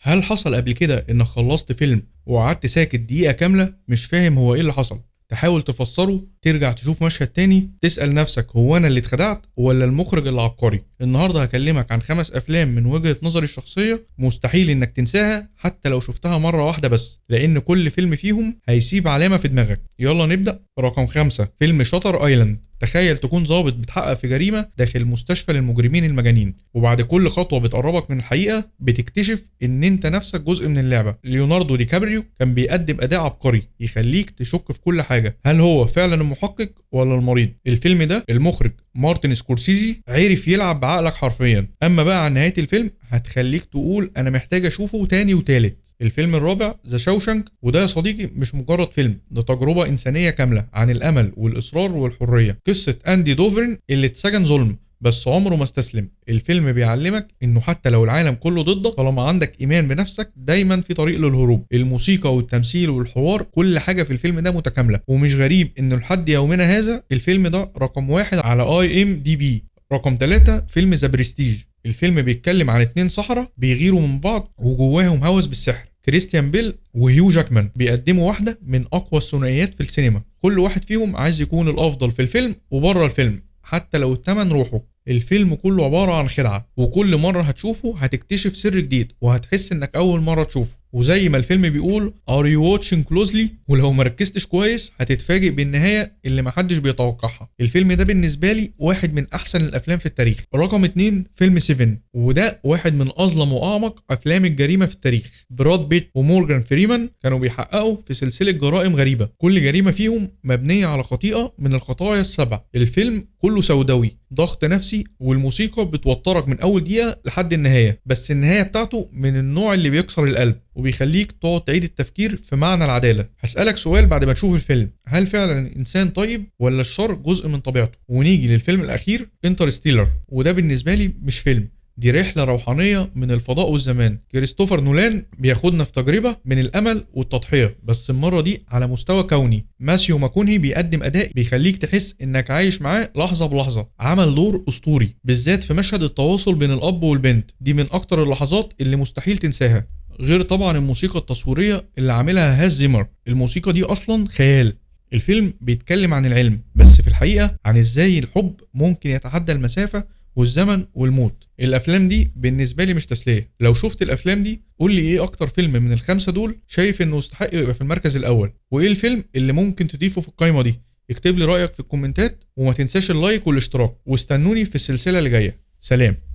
هل حصل قبل كده إنك خلصت فيلم وقعدت ساكت دقيقة كاملة مش فاهم هو إيه اللي حصل؟ تحاول تفسره، ترجع تشوف مشهد تاني، تسأل نفسك هو أنا اللي اتخدعت ولا المخرج اللي عبقري؟ النهاردة هكلمك عن 5 أفلام من وجهة نظري الشخصية مستحيل إنك تنساها حتى لو شفتها مرة واحدة بس، لأن كل فيلم فيهم هيسيب علامة في دماغك. يلا نبدأ. رقم 5، فيلم شاتر ايلاند. تخيل تكون ضابط بتحقق في جريمة داخل مستشفى للمجرمين المجانين، وبعد كل خطوة بتقربك من الحقيقة بتكتشف ان انت نفسك جزء من اللعبة. ليوناردو دي كابريو كان بيقدم اداء عبقري يخليك تشك في كل حاجة، هل هو فعلا المحقق ولا المريض؟ الفيلم ده المخرج مارتن سكورسيزي عرف يلعب بعقلك حرفيا. اما بقى عن نهاية الفيلم هتخليك تقول انا محتاج اشوفه تاني وتالت. الفيلم الرابع ذا شاوشانك، وده يا صديقي مش مجرد فيلم، ده تجربة إنسانية كاملة عن الأمل والإصرار والحرية. قصة أندي دوفرن اللي اتسجن ظلم بس عمره ما استسلم. الفيلم بيعلمك انه حتى لو العالم كله ضدك، طالما عندك ايمان بنفسك دايما في طريق للهروب. الموسيقى والتمثيل والحوار كل حاجة في الفيلم ده متكاملة، ومش غريب انه لحد يومنا هذا الفيلم ده رقم 1 على IMDb. رقم 3، فيلم ذا برستيج. الفيلم بيتكلم عن 2 سحرة بيغيروا من بعض وجواهم هوس بالسحر. كريستيان بيل وهيو جاكمان بيقدموا واحدة من أقوى الثنائيات في السينما، كل واحد فيهم عايز يكون الأفضل في الفيلم وبره الفيلم حتى لو التمن روحه. الفيلم كله عبارة عن خدعة، وكل مرة هتشوفه هتكتشف سر جديد وهتحس انك اول مرة تشوفه. وزي ما الفيلم بيقول Are you watching closely؟ ولو مركزتش كويس هتتفاجئ بالنهاية اللي محدش بيتوقعها. الفيلم ده بالنسبة لي واحد من احسن الافلام في التاريخ. رقم 2، فيلم 7، وده واحد من اظلم واعمق افلام الجريمة في التاريخ. براد بيت ومورجان فريمان كانوا بيحققوا في سلسلة جرائم غريبة، كل جريمة فيهم مبنية على خطيئة من الخطايا ال7. الفيلم كله سوداوي، ضغط نفسي، والموسيقى بتوترك من اول دقيقة لحد النهاية، بس النهاية بتاعته من النوع اللي بيكسر القلب وبيخليك تقعد تعيد التفكير في معنى العدالة. هسألك سؤال بعد ما تشوف الفيلم، هل فعلا الإنسان طيب ولا الشر جزء من طبيعته؟ ونيجي للفيلم الأخير انترستيلر، وده بالنسبة لي مش فيلم، دي رحلة روحانية من الفضاء والزمان. كريستوفر نولان بياخدنا في تجربة من الأمل والتضحية، بس المرة دي على مستوى كوني. ماسيو ماكونهي بيقدم أداء بيخليك تحس إنك عايش معاه لحظة بلحظة. عمل دور أسطوري بالذات في مشهد التواصل بين الأب والبنت، دي من أكتر اللحظات اللي مستحيل تنساها. غير طبعا الموسيقى التصويرية اللي عاملها هاز زيمر، الموسيقى دي أصلا خيال. الفيلم بيتكلم عن العلم، بس في الحقيقة عن إزاي الحب ممكن يتعدى المسافة والزمن والموت. الافلام دي بالنسبه لي مش تسليه. لو شفت الافلام دي قول لي ايه اكتر فيلم من ال5 دول شايف انه يستحق يبقى في المركز الاول، وايه الفيلم اللي ممكن تضيفه في القائمه دي. اكتب لي رايك في الكومنتات، وما تنساش اللايك والاشتراك، واستنوني في السلسله اللي جايه. سلام.